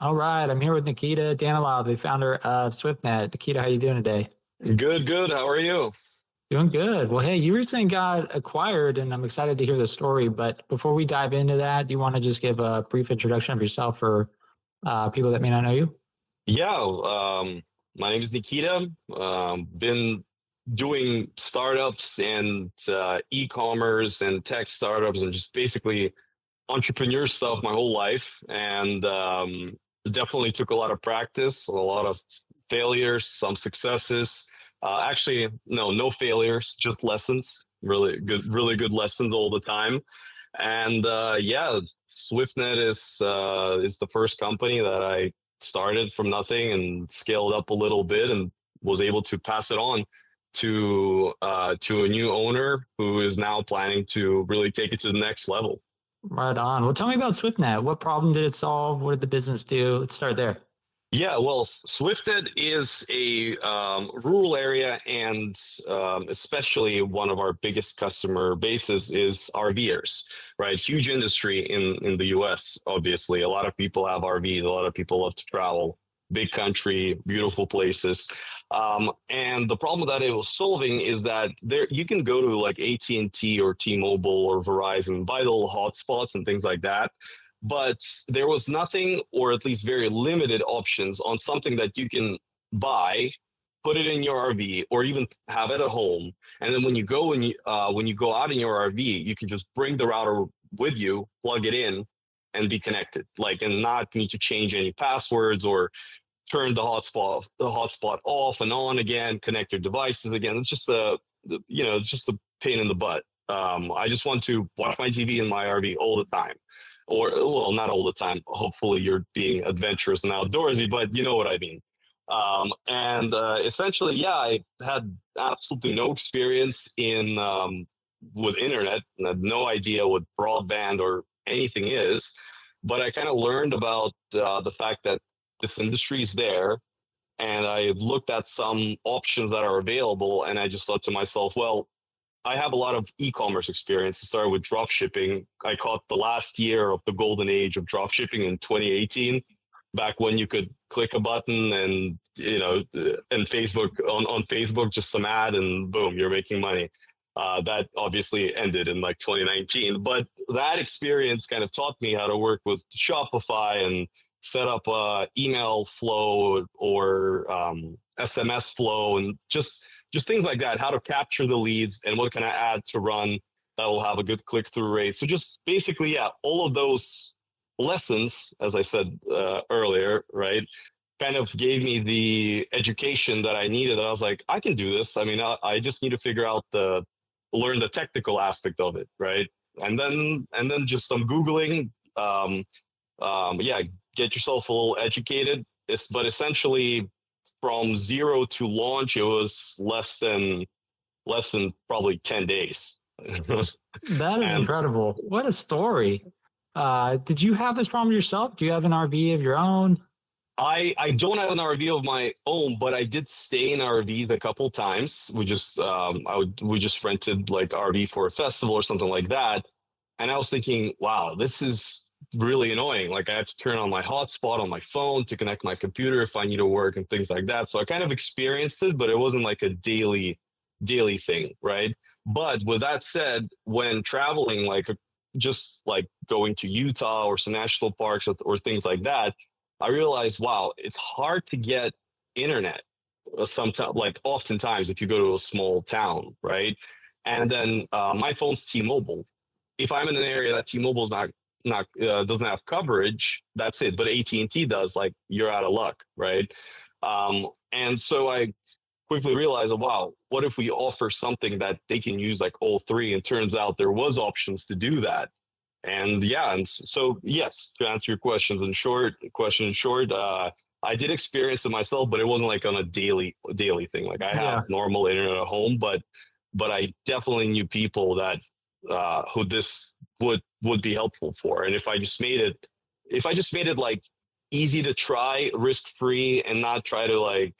All right, I'm here with Nikita Danilov, the founder of SwiftNet. Nikita, how you doing today? Good, good. How are you? Doing good. Well, hey, you recently got acquired, and I'm excited to hear the story. But before we dive into that, do you want to just give a brief introduction of yourself for people that may not know you? Yeah, my name is Nikita. Been doing startups and e-commerce and tech startups and just basically entrepreneur stuff my whole life. And definitely took a lot of practice, a lot of failures, some successes. Actually, no failures, just lessons. Really good lessons all the time. And yeah, SwiftNet is the first company that I started from nothing and scaled up a little bit and was able to pass it on to a new owner who is now planning to really take it to the next level. Right on. Well, tell me about SwiftNet. What problem did it solve? What did the business do? Let's start there. Yeah, well, SwiftNet is a rural area, and especially one of our biggest customer bases is RVers, right? Huge industry in the US, obviously. A lot of people have RVs, a lot of people love to travel, big country, beautiful places. And the problem that it was solving is that there you can go to like AT&T or T-Mobile or Verizon, buy little hotspots and things like that, but there was nothing, or at least very limited options on something that you can buy, put it in your RV, or even have it at home. And then when you go out in your RV, you can just bring the router with you, plug it in, and be connected. Like, and not need to change any passwords or turn the hotspot off and on again, connect your devices again. It's just it's just a pain in the butt. I just want to watch my TV in my RV all the time, or well, not all the time. Hopefully, you're being adventurous and outdoorsy, but you know what I mean. And essentially, yeah, I had absolutely no experience in with internet, and had no idea what broadband or anything is. But I kind of learned about the fact that this industry is there, and I looked at some options that are available, and I just thought to myself, well, I have a lot of e-commerce experience. I started with dropshipping. I caught the last year of the golden age of dropshipping in 2018, back when you could click a button and and Facebook on Facebook, just some ad and boom, you're making money. That obviously ended in like 2019, but that experience kind of taught me how to work with Shopify and set up email flow or SMS flow and just things like that, how to capture the leads and what kind of ad to run that will have a good click-through rate. So just basically, yeah, all of those lessons, as I said earlier, right, kind of gave me the education that I needed. That I was like, I can do this. I mean, I just need to learn the technical aspect of it, right? And then just some Googling, yeah, get yourself a little educated. But essentially, from zero to launch, it was less than probably 10 days. That is And incredible. What a story. Did you have this problem yourself? Do you have an RV of your own? I don't have an RV of my own, but I did stay in RVs a couple times. We just rented like RV for a festival or something like that. And I was thinking, wow, this is really annoying. Like, I have to turn on my hotspot on my phone to connect my computer if I need to work and things like that. So I kind of experienced it, but it wasn't like a daily thing, right? But with that said, when traveling, like just like going to Utah or some national parks or things like that, I realized, wow, it's hard to get internet sometimes, like oftentimes if you go to a small town, right? And then my phone's T-Mobile. If I'm in an area that T-Mobile is not doesn't have coverage, that's it. But AT&T does. Like, you're out of luck, right? And so I quickly realized, wow, what if we offer something that they can use like all three? And turns out there was options to do that. And yeah, and so yes, to answer your question in short, I did experience it myself, but it wasn't like on a daily thing. Like, I have Yeah. normal internet at home, but I definitely knew people that who this would be helpful for. And if I just made it like easy to try, risk free, and not try to like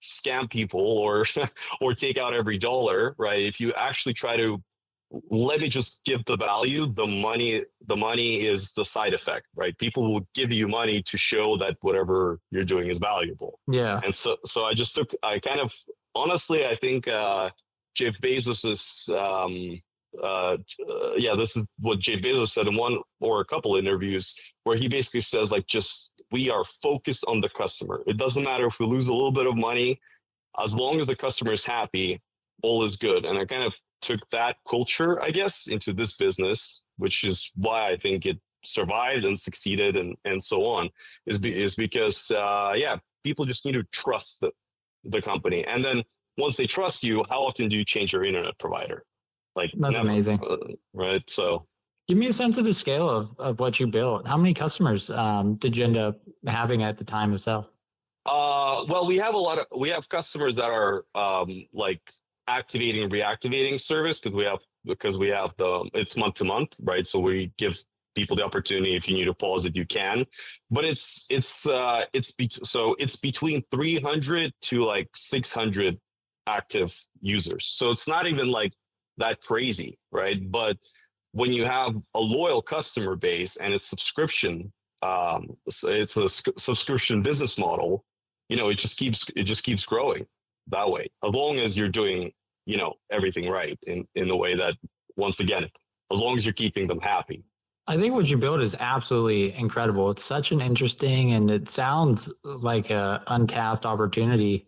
scam people or or take out every dollar, right? If you actually try to let me just give the value. The money is the side effect, right? People will give you money to show that whatever you're doing is valuable. Yeah. And so I kind of, honestly, I think Jeff Bezos's, this is what Jeff Bezos said in one or a couple interviews, where he basically says, like, just, we are focused on the customer. It doesn't matter if we lose a little bit of money, as long as the customer is happy, all is good. And I kind of took that culture, I guess, into this business, which is why I think it survived and succeeded and so on, is because, people just need to trust the company. And then once they trust you, how often do you change your internet provider? Like, That's never, amazing. right? So Give me a sense of the scale of what you built. How many customers did you end up having at the time of sale? well, we have customers that are like activating and reactivating service, because we have it's month to month, right? So we give people the opportunity, if you need to pause it, you can. But it's between 300 to like 600 active users. So it's not even like that crazy, right? But when you have a loyal customer base and it's subscription, it's a subscription business model, it just keeps growing that way, as long as you're doing, everything right in the way that, once again, as long as you're keeping them happy. I think what you built is absolutely incredible. It's such an interesting, and it sounds like a uncapped opportunity.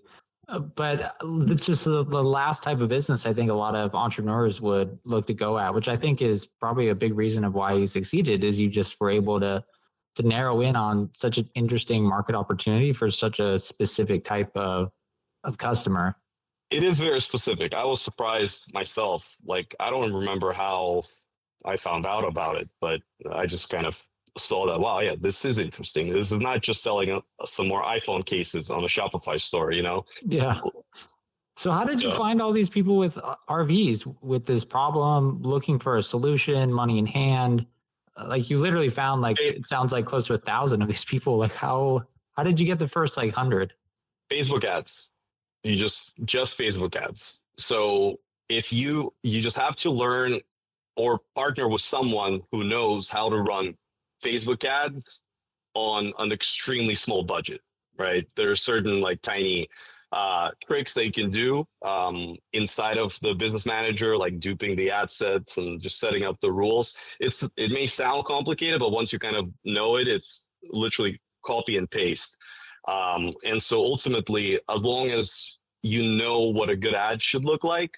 But it's just the last type of business I think a lot of entrepreneurs would look to go at, which I think is probably a big reason of why you succeeded, is you just were able to narrow in on such an interesting market opportunity for such a specific type of customer. It is very specific. I was surprised myself. Like, I don't remember how I found out about it, but I just kind of saw that, wow, yeah, this is interesting. This is not just selling some more iPhone cases on a Shopify store, Yeah. So how did you Yeah. find all these people with RVs with this problem, looking for a solution, money in hand? Like, you literally found, like, it sounds like close to 1,000 of these people. Like, how did you get the first like 100? Facebook ads. You just Facebook ads. So if you just have to learn or partner with someone who knows how to run Facebook ads on an extremely small budget, right? There are certain like tiny tricks that you can do inside of the business manager, like duping the ad sets and just setting up the rules. It may sound complicated, but once you kind of know it, it's literally copy and paste. And so ultimately, as long as you know what a good ad should look like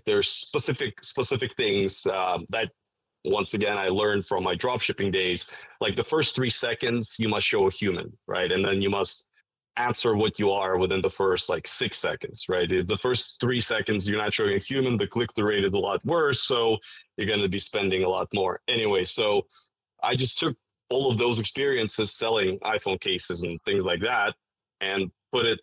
there's specific things that, once again, I learned from my dropshipping days. Like, the first 3 seconds, you must show a human, right? And then you must answer what you are within the first like 6 seconds, right? If the first 3 seconds you're not showing a human, the click-through rate is a lot worse, so you're going to be spending a lot more. Anyway, so I just took all of those experiences selling iPhone cases and things like that and put it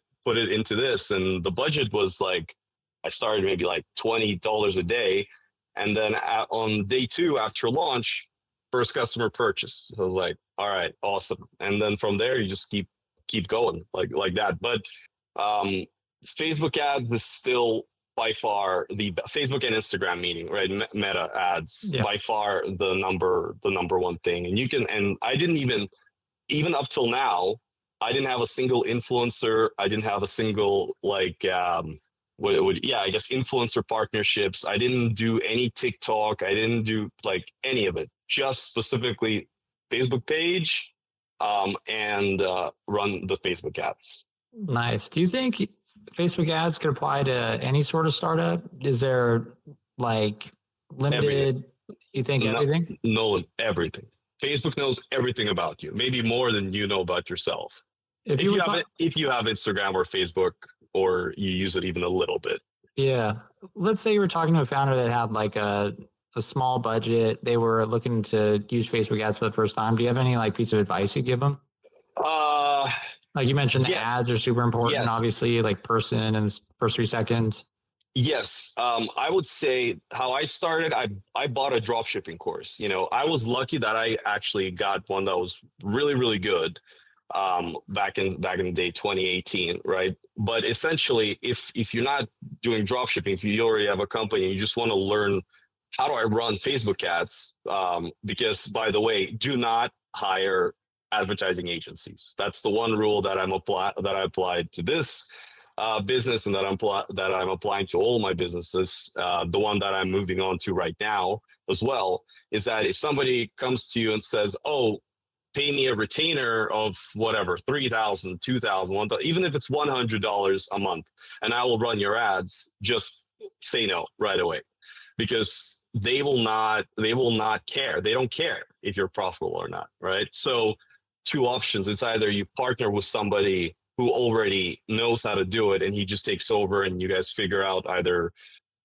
into this. And the budget was like, I started maybe like $20 a day. And then on day 2 after launch, first customer purchase. So I was like, all right, awesome. And then from there, you just keep going like that. But Facebook ads is still by far the Facebook and Instagram meeting, right? Meta ads, by far the number one thing. And I didn't even up till now, I didn't have a single influencer. I didn't have a single I guess influencer partnerships. I didn't do any TikTok. I didn't do like any of it. Just specifically Facebook page, and run the Facebook ads. Nice. Do you think Facebook ads could apply to any sort of startup? Is there like limited? Everything. You think everything? No, everything. Facebook knows everything about you, maybe more than you know about yourself. If you have Instagram or Facebook, or you use it even a little bit. Yeah. Let's say you were talking to a founder that had like a small budget. They were looking to use Facebook ads for the first time. Do you have any like piece of advice you give them? Like you mentioned, the ads are super important, obviously, like person in the first 3 seconds. Yes. I would say how I started, I bought a dropshipping course. I was lucky that I actually got one that was really, really good back in the day, 2018, right? But essentially, if you're not doing dropshipping, if you already have a company, you just want to learn how do I run Facebook ads? Because, by the way, do not hire advertising agencies. That's the one rule that I applied to this business, and that I'm applying to all my businesses. The one that I'm moving on to right now as well is that if somebody comes to you and says, "Oh, pay me a retainer of whatever, 3,000, 2,000, 1,000, even if it's $100 a month, and I will run your ads," just say no right away, because they will not care. They don't care if you're profitable or not, right? So two options. It's either you partner with somebody who already knows how to do it and he just takes over, and you guys figure out, either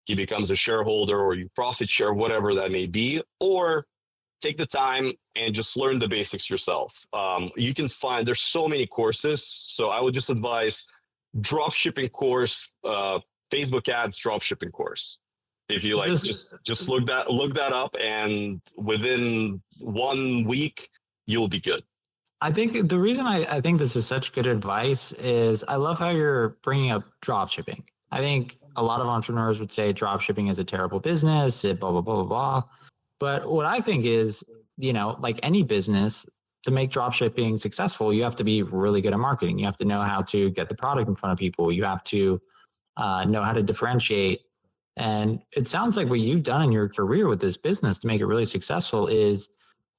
he becomes a shareholder or you profit share, whatever that may be, or take the time and just learn the basics yourself. You can find, there's so many courses. So I would just advise dropshipping course, Facebook ads dropshipping course. If you like, just look that up, and within 1 week you'll be good. I think the reason I think this is such good advice is I love how you're bringing up drop shipping. I think a lot of entrepreneurs would say drop shipping is a terrible business, blah, blah, blah, blah, blah. But what I think is, like any business, to make drop shipping successful, you have to be really good at marketing. You have to know how to get the product in front of people. You have to know how to differentiate. And it sounds like what you've done in your career with this business to make it really successful is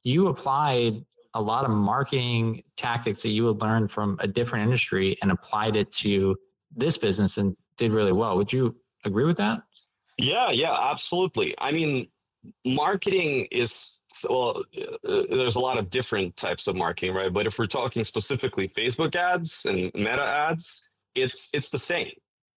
you applied a lot of marketing tactics that you would learn from a different industry and applied it to this business and did really well. Would you agree with that? Yeah, absolutely. I mean, marketing is, well, there's a lot of different types of marketing, right? But if we're talking specifically Facebook ads and meta ads, it's the same.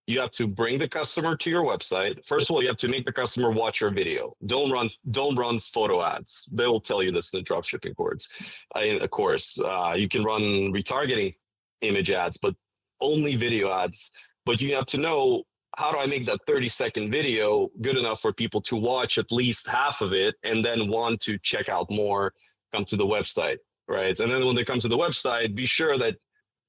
You have to bring the customer to your website. First of all, you have to make the customer watch your video. Don't run photo ads. They will tell you this in the dropshipping course. You can run retargeting image ads, but only video ads. But you have to know, how do I make that 30-second video good enough for people to watch at least half of it and then want to check out more, come to the website, right? And then when they come to the website, be sure that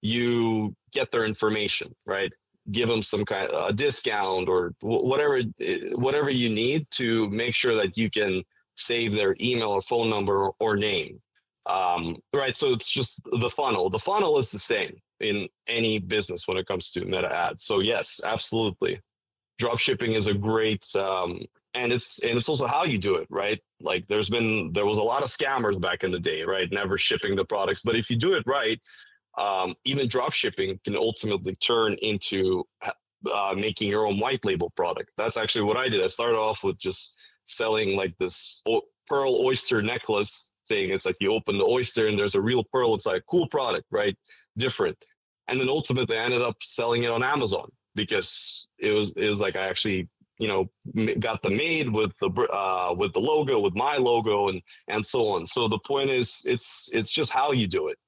you get their information, right? Give them some kind of a discount or whatever you need to make sure that you can save their email or phone number or name, right? So it's just the funnel. The funnel is the same in any business when it comes to meta ads. So yes, absolutely, dropshipping is a great, and it's also how you do it, right? Like there was a lot of scammers back in the day, right? Never shipping the products, but if you do it right, even drop shipping can ultimately turn into making your own white label product. That's actually what I did. I started off with just selling like this pearl oyster necklace thing. It's like you open the oyster and there's a real pearl. It's like cool product, right? Different. And then ultimately I ended up selling it on Amazon because it was like I actually got them made with the logo, with my logo, and so on. So the point is, it's just how you do it.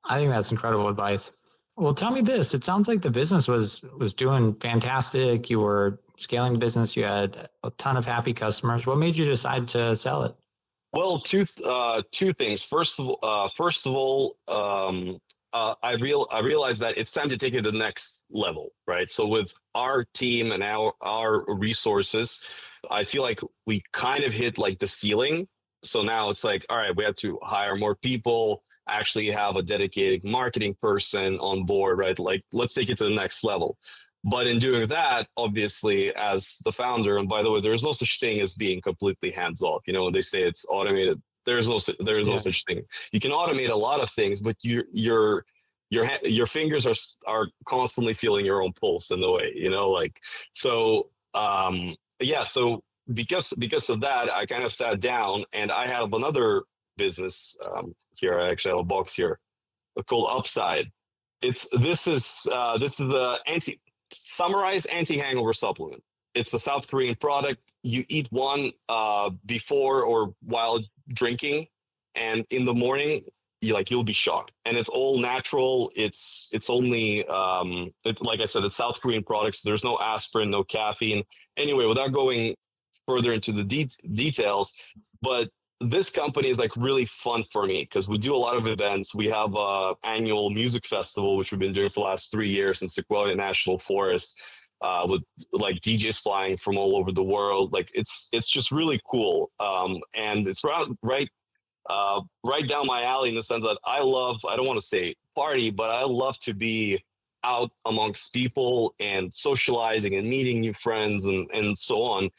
I think that's incredible advice. Well, tell me this. It sounds like the business was doing fantastic. You were scaling the business. You had a ton of happy customers. What made you decide to sell it? Well, two things. First of all, I realized that it's time to take it to the next level, right? So with our team and our resources, I feel like we kind of hit like the ceiling. So now it's like, all right, we have to hire more people, actually have a dedicated marketing person on board, right? Like, let's take it to the next level. But in doing that, obviously, as the founder, and by the way, there's no such thing as being completely hands off. When they say it's automated, there's no such thing. You can automate a lot of things, but your fingers are constantly feeling your own pulse in the way, So so because of that, I kind of sat down, and I have another business here. I actually have a box here called Upside. This is the summarized anti-hangover supplement. It's a South Korean product. You eat one before or while drinking, and in the morning you'll be shocked. And it's all natural. It's only like I said, it's South Korean products. There's no aspirin, no caffeine. Anyway, without going further into the details, but this company is like really fun for me because we do a lot of events. We have an annual music festival, which we've been doing for the last 3 years in Sequoia National Forest. with like DJs flying from all over the world. Like it's just really cool, and it's right down my alley in the sense that I don't want to say party, but I love to be out amongst people and socializing and meeting new friends and so on.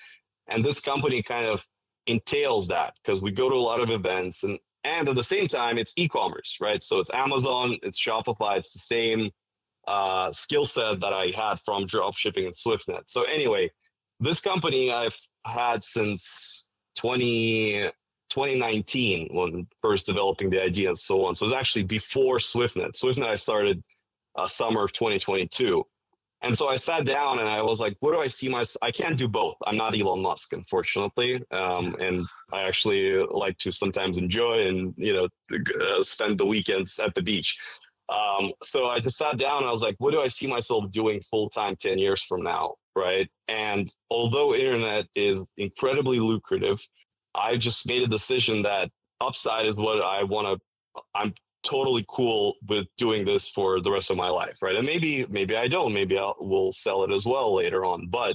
And this company kind of entails that because we go to a lot of events and at the same time it's e-commerce, right? So it's Amazon, it's Shopify, it's the same skill set that I had from dropshipping and SwiftNet. So anyway, this company I've had since 2019 when first developing the idea and so on. So it was actually before SwiftNet. SwiftNet I started summer of 2022. And so I sat down and I was like, what do I see myself? I can't do both. I'm not Elon Musk, unfortunately. And I actually like to sometimes enjoy and, spend the weekends at the beach. So I just sat down and I was like, what do I see myself doing full time 10 years from now? Right. And although internet is incredibly lucrative, I just made a decision that upside is what I want to, I'm totally cool with doing this for the rest of my life. Right. And maybe I don't, maybe we'll sell it as well later on, but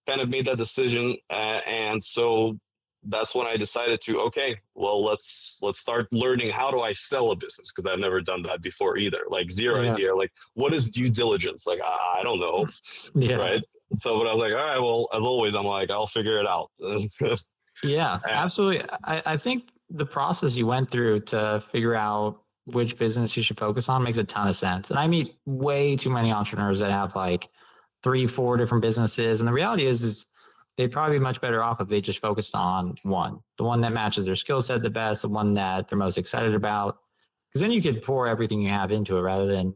kind of made that decision. And so that's when I decided to, okay, well, let's start learning how do I sell a business? Because I've never done that before either. Like zero idea. Like what is due diligence? Like, I don't know. Yeah. Right. So, but I was like, all right, well, as always, I'm like, I'll figure it out. Yeah, absolutely. I think the process you went through to figure out which business you should focus on makes a ton of sense. And I meet way too many entrepreneurs that have like 3-4 different businesses. And the reality is they'd probably be much better off if they just focused on one, the one that matches their skill set the best, the one that they're most excited about. Because then you could pour everything you have into it rather than,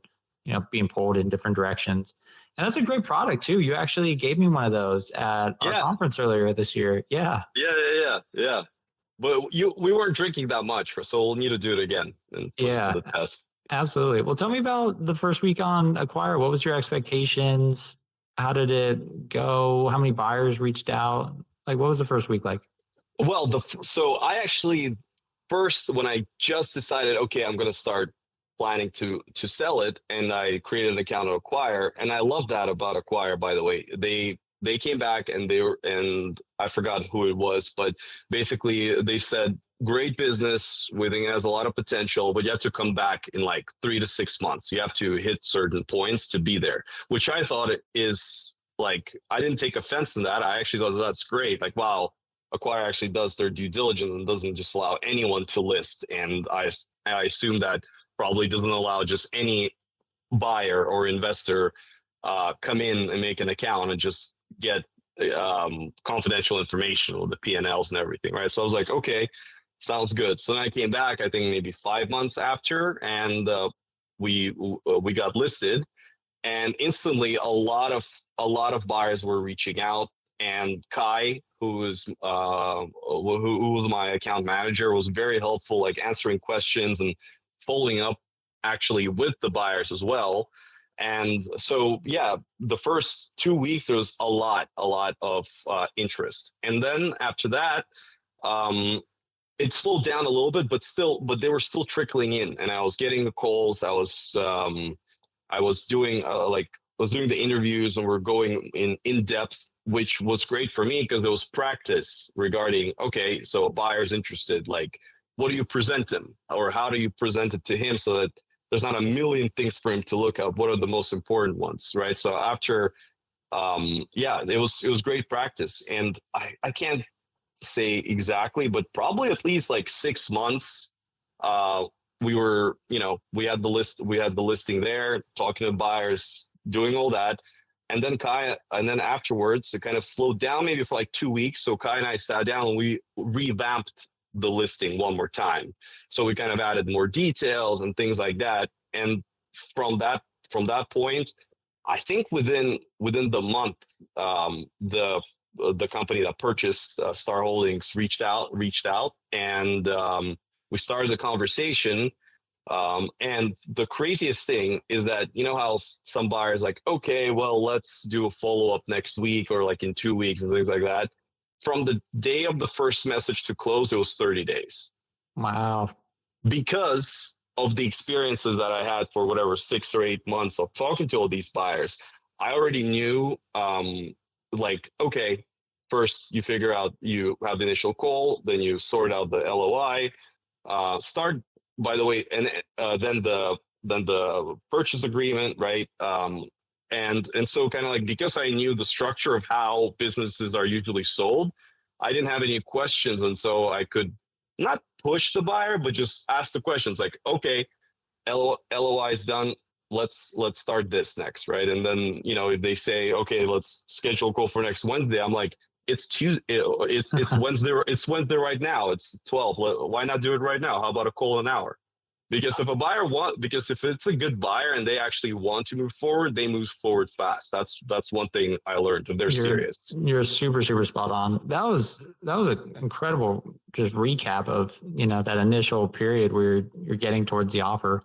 being pulled in different directions. And that's a great product too. You actually gave me one of those at our conference earlier this year. Yeah. Yeah. But we weren't drinking that much, so we'll need to do it again and put it to the test. Absolutely. Well, tell me about the first week on Acquire. What was your expectations? How did it go? How many buyers reached out? Like, what was the first week like? Well, so I actually first, when I just decided, okay, I'm going to start planning to sell it, and I created an account on Acquire, and I love that about Acquire. By the way, they came back and I forgot who it was, but basically they said, great business, we think it has a lot of potential, but you have to come back in like 3 to 6 months. You have to hit certain points to be there, which I thought is like, I didn't take offense to that. I actually thought that's great. Like, wow, Acquire actually does their due diligence and doesn't just allow anyone to list. And I assume that probably doesn't allow just any buyer or investor come in and make an account and just get confidential information with the P&Ls and everything, right? So I was like, okay, sounds good. So then I came back, I think maybe 5 months after, and we got listed, and instantly a lot of buyers were reaching out, and Kai, who was my account manager, was very helpful, like answering questions and following up actually with the buyers as well. And so, yeah, the first 2 weeks, there was a lot of interest. And then after that, it slowed down a little bit, but they were still trickling in, and I was getting the calls. I was doing the interviews, and we're going in depth, which was great for me because there was practice regarding, okay, so a buyer's interested, like, what do you present him, or how do you present it to him so that there's not a million things for him to look at? What are the most important ones, right? So after, it was great practice, and I can't say exactly, but probably at least like 6 months. We were, we had the listing there, talking to buyers, doing all that, and then afterwards it kind of slowed down maybe for like 2 weeks. So Kai and I sat down and we revamped the listing one more time. So we kind of added more details and things like that. And from that point, I think within the month, the company that purchased Star Holdings reached out, and we started the conversation. And the craziest thing is that, how some buyers like, okay, well, let's do a follow-up next week or like in 2 weeks and things like that. From the day of the first message to close, it was 30 days. Wow. Because of the experiences that I had for whatever 6 or 8 months of talking to all these buyers, I already knew, like, okay, first you figure out, you have the initial call, then you sort out the LOI, start, by the way, and then the purchase agreement, right? And so kind of like, because I knew the structure of how businesses are usually sold, I didn't have any questions, and so I could not push the buyer, but just ask the questions like, okay, LOI is done. Let's start this next, right? And then, if they say, okay, let's schedule a call for next Wednesday, I'm like, it's Tuesday, it's Wednesday, it's Wednesday right now. It's 12. Why not do it right now? How about a call an hour? Because because if it's a good buyer and they actually want to move forward, they move forward fast. That's one thing I learned. If they're serious. You're super, super spot on. That was an incredible just recap of, that initial period where you're getting towards the offer.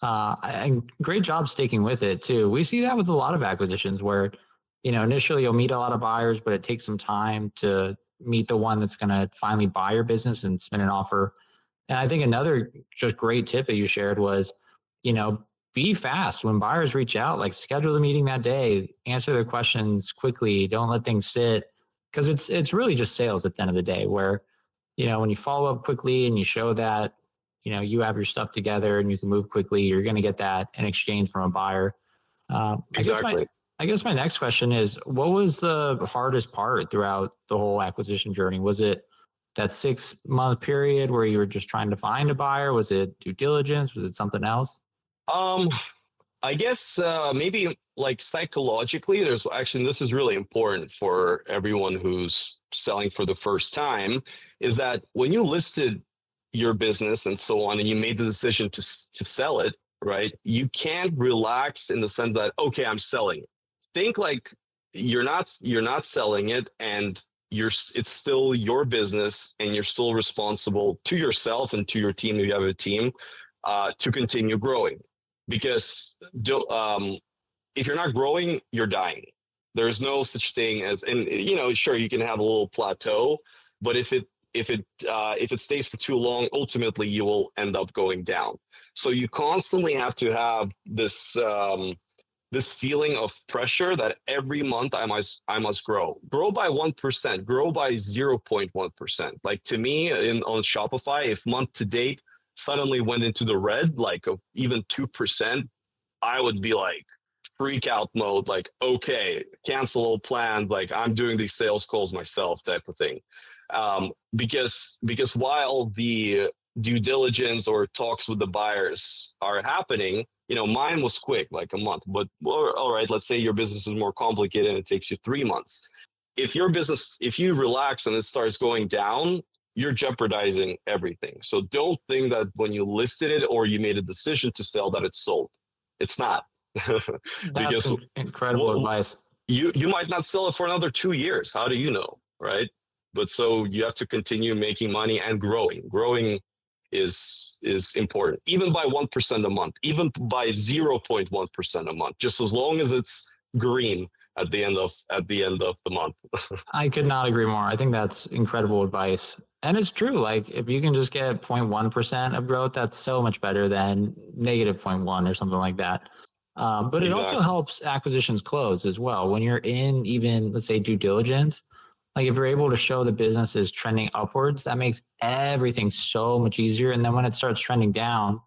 And great job sticking with it too. We see that with a lot of acquisitions where, initially you'll meet a lot of buyers, but it takes some time to meet the one that's going to finally buy your business and submit an offer. And I think another just great tip that you shared was, be fast when buyers reach out, like schedule the meeting that day, answer their questions quickly. Don't let things sit, because it's really just sales at the end of the day where, when you follow up quickly and you show that, you have your stuff together and you can move quickly, you're going to get that in exchange from a buyer. Exactly. I guess my next question is, what was the hardest part throughout the whole acquisition journey? Was it that 6-month period where you were just trying to find a buyer? Was it due diligence? Was it something else? I guess maybe like psychologically, there's actually, this is really important for everyone who's selling for the first time, is that when you listed your business and so on, and you made the decision to sell it, right? You can't relax in the sense that, okay, I'm selling. Think like you're not selling it, and it's still your business, and you're still responsible to yourself and to your team if you have a team, to continue growing. Because if you're not growing, you're dying. There's no such thing as, and sure, you can have a little plateau, but if it stays for too long, ultimately you will end up going down. So you constantly have to have this feeling of pressure that every month I must grow by 1%, grow by 0.1%. Like, to me, on Shopify, if month to date suddenly went into the red, like of even 2%, I would be like freak out mode, like, okay, cancel all plans, like I'm doing these sales calls myself type of thing. Because while the due diligence or talks with the buyers are happening, mine was quick, like a month. But all right, let's say your business is more complicated and it takes you 3 months. If you relax and it starts going down, you're jeopardizing everything. So don't think that when you listed it or you made a decision to sell that it's sold. It's not. That's incredible advice. You might not sell it for another 2 years. How do you know, right? But so you have to continue making money and growing. Growing is important, even by 1% a month, even by 0.1% a month, just as long as it's green at the end of the month. I could not agree more. I think that's incredible advice. And it's true. Like, if you can just get 0.1% of growth, that's so much better than negative 0.1 or something like that. But it also helps acquisitions close as well. When you're in, even, let's say, due diligence, like if you're able to show the business is trending upwards, that makes everything so much easier. And then when it starts trending down,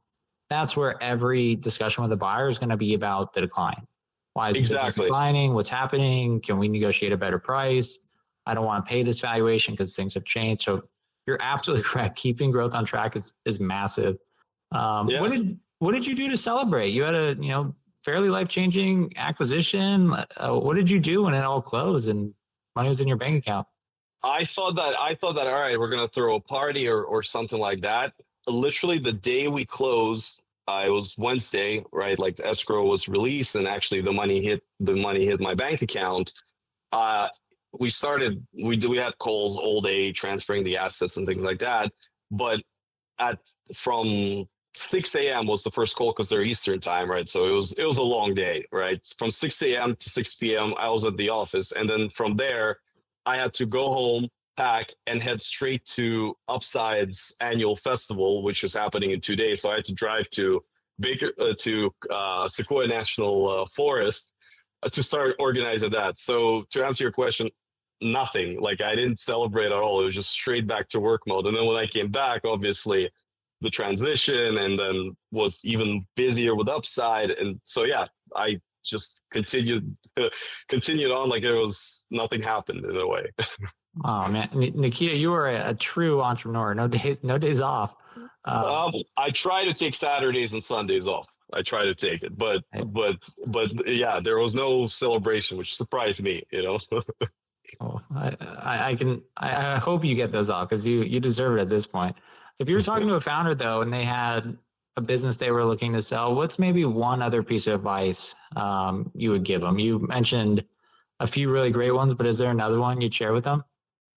that's where every discussion with the buyer is going to be about the decline. Why is the business declining? What's happening? Can we negotiate a better price? I don't want to pay this valuation because things have changed. So you're absolutely correct. Keeping growth on track is massive. What did you do to celebrate? You had a fairly life-changing acquisition. What did you do when it all closed and money was in your bank account? I thought that all right, we're gonna throw a party or something like that. Literally the day we closed, it was Wednesday, right? Like the escrow was released, and actually the money hit my bank account. We had calls all day transferring the assets and things like that. But from 6 a.m. was the first call because they're Eastern time, right? So it was a long day, right? From 6 a.m. to 6 p.m. I was at the office, and then from there I had to go home, pack, and head straight to Upside's annual festival, which was happening in 2 days. So I had to drive to Sequoia National Forest to start organizing that. So to answer your question, nothing. Like I didn't celebrate at all. It was just straight back to work mode. And then when I came back, obviously the transition, and then was even busier with Upside. And so yeah, I just continued on like it was nothing happened in a way. Oh man, Nikita, you are a true entrepreneur. No days off. I try to take Saturdays and Sundays off. I try to take it, but yeah, there was no celebration, which surprised me. Oh, I hope you get those off because you deserve it at this point. If you were talking to a founder though, and they had a business they were looking to sell, what's maybe one other piece of advice you would give them? You mentioned a few really great ones, but is there another one you'd share with them?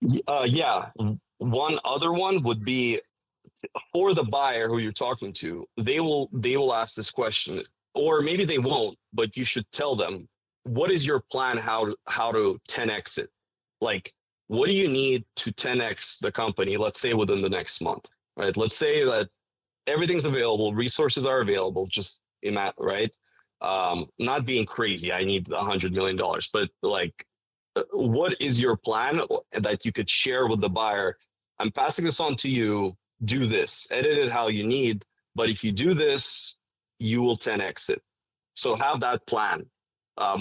Yeah, one other one would be for the buyer who you're talking to. They will ask this question, or maybe they won't, but you should tell them, what is your plan? How to 10x it? Like, what do you need to 10x the company? Let's say within the next month, right? Let's say that everything's available, resources are available. Just right? Not being crazy. I need $100 million, but like, what is your plan that you could share with the buyer? I'm passing this on to you. Do this, edit it how you need. But if you do this, you will 10x it. So have that plan,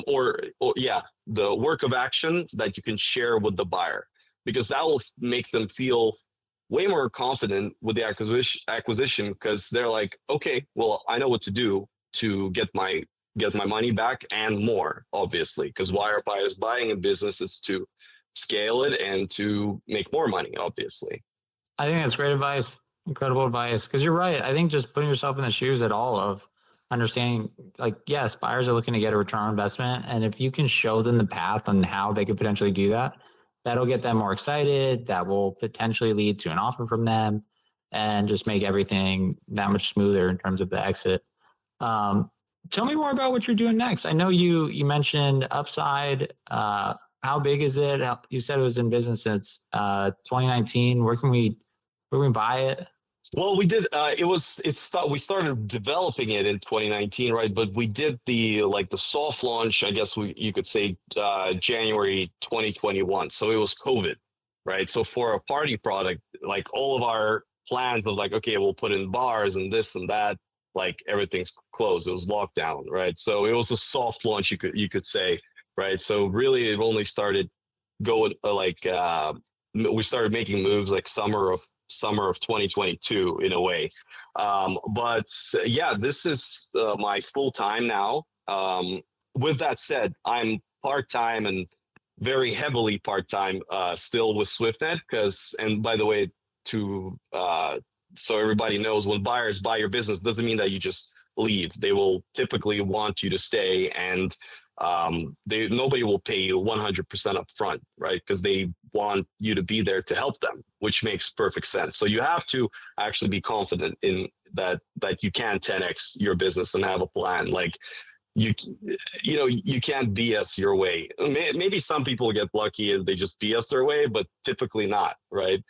or yeah, the work of action that you can share with the buyer, because that will make them feel way more confident with the acquisition, because they're like, okay, well, I know what to do to get my money back and more, obviously, because why are buyers buying a business? Is to scale it and to make more money, obviously. I think that's great advice, incredible advice. Because you're right. I think just putting yourself in the shoes at all of understanding, like, yes, buyers are looking to get a return on investment, and if you can show them the path on how they could potentially do that, that'll get them more excited. That will potentially lead to an offer from them, and just make everything that much smoother in terms of the exit. Tell me more about what you're doing next. I know you mentioned Upside. How big is it? You said it was in business since 2019. Where can we buy it? Well, we did. We started developing it in 2019, right? But we did the soft launch, I guess you could say, January 2021. So it was COVID, right? So for a party product, like all of our plans of like, okay, we'll put in bars and this and that, like everything's closed. It was locked down, right? So it was a soft launch, you could say, right? So really, it only started going we started making moves like summer of 2022 in a way. But yeah, this is my full time now. With that said, I'm part time and very heavily part time still with SwiftNet, and by the way, to so everybody knows, when buyers buy your business, doesn't mean that you just leave. They will typically want you to stay, and nobody will pay you 100% up front, right? Because they want you to be there to help them, which makes perfect sense. So you have to actually be confident in that you can 10x your business and have a plan. Like you can't BS your way. Maybe some people get lucky and they just BS their way, but typically not, right?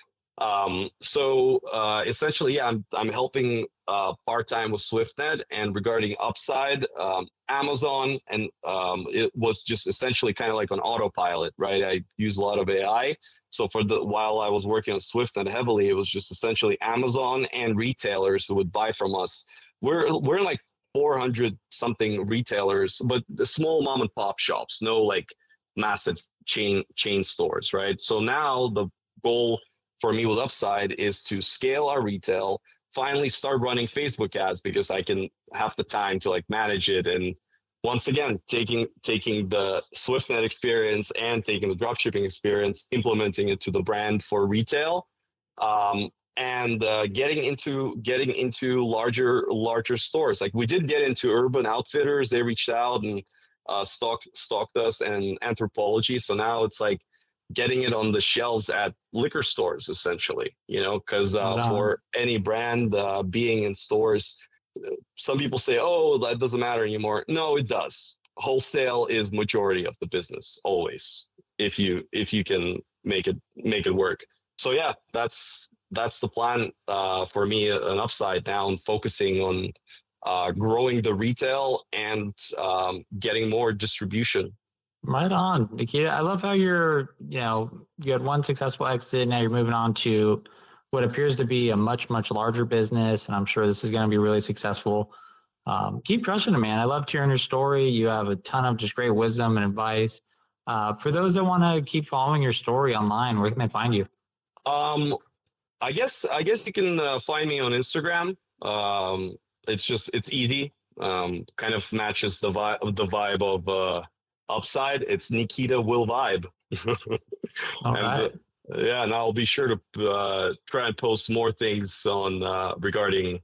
So essentially, yeah, I'm helping part-time with SwiftNet, and regarding Upside, Amazon, and it was just essentially kind of like on autopilot, right? I use a lot of AI. So while I was working on SwiftNet heavily, it was just essentially Amazon and retailers who would buy from us. We're in like 400 something retailers, but the small mom and pop shops, no like massive chain stores, right? So now the goal for me with Upside is to scale our retail, finally start running Facebook ads, because I can have the time to like manage it. And once again, taking the SwiftNet experience and taking the dropshipping experience, implementing it to the brand for retail, and getting into larger stores. Like we did get into Urban Outfitters. They reached out and stalked us, and Anthropology. So now it's like getting it on the shelves at liquor stores, essentially, because for any brand being in stores, some people say, oh, that doesn't matter anymore. No, it does. Wholesale is majority of the business always, if you can make it work. So yeah, that's the plan for me, an Upside down, focusing on growing the retail and getting more distribution. Right on, Nikita. I love how you had one successful exit. Now you're moving on to what appears to be a much, much larger business. And I'm sure this is going to be really successful. Keep crushing it, man. I loved hearing your story. You have a ton of just great wisdom and advice. For those that want to keep following your story online, where can they find you? I guess you can find me on Instagram. It's easy. Kind of matches the vibe of Upside. It's Nikita Will Vibe. All And right. yeah, and I'll be sure to try and post more things on regarding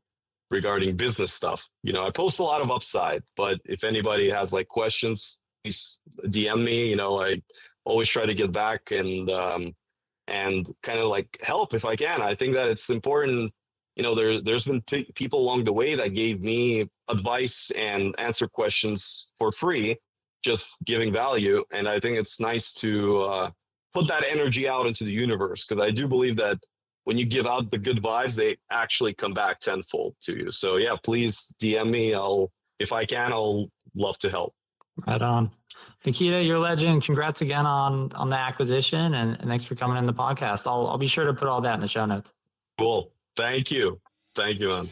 business stuff. I post a lot of Upside, but if anybody has like questions, please DM me. I always try to get back and kind of like help if I can. I think that it's important. There's been people along the way that gave me advice and answer questions for free, just giving value. And I think it's nice to put that energy out into the universe, because I do believe that when you give out the good vibes, they actually come back tenfold to you. So yeah, please DM me. If I can, I'll love to help. Right on. Nikita, you're a legend. Congrats again on the acquisition, and thanks for coming in the podcast. I'll be sure to put all that in the show notes. Cool. Thank you, man.